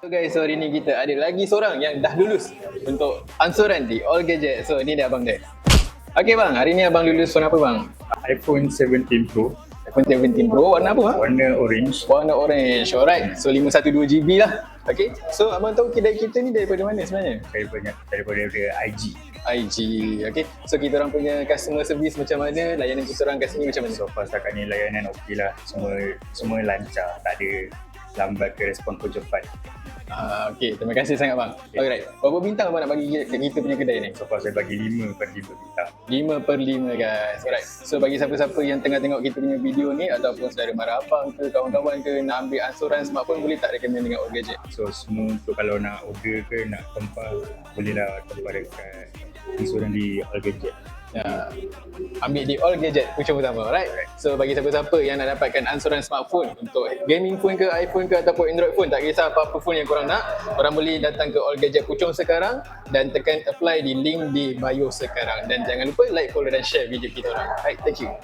So guys, so hari ni kita ada lagi seorang yang dah lulus untuk ansuran di All Gadget. So ni dia abang dia. Okay bang, hari ni abang lulus warna apa bang? iPhone 17 Pro, iPhone 17 Pro warna apa bang? warna orange. Warna orange, alright. So 512GB lah. Okay, so abang tahu kedai kita ni daripada mana sebenarnya? Daripada IG. IG, okay. So kita orang punya customer service macam mana? Layanan kita orang kat sini macam mana? So far setakat ni layanan okey lah. Semua lancar, tak ada lambat ke, respon pun cepat. Okay, terima kasih sangat bang. Alright, berapa bintang abang nak bagi kat kita punya kedai ni? So far saya bagi 5/5 bintang. 5/5 guys. Alright. So bagi siapa-siapa yang tengah tengok kita punya video ni ataupun saudara mara abang ke kawan-kawan ke nak ambil ansuran smartphone, boleh tak recommend dengan All Gadget? So semua untuk kalau nak order ke nak tempah, bolehlah tempah dekat ansuran di All Gadget. Ya, ambil di All Gadget Puchong Utama, right? So bagi siapa-siapa yang nak dapatkan ansuran smartphone untuk gaming phone ke, iPhone ke ataupun Android phone, tak kisah apa-apa phone yang korang nak, korang boleh datang ke All Gadget Puchong sekarang dan tekan apply di link di bio sekarang. Dan jangan lupa like, follow dan share video kita orang. Right, thank you.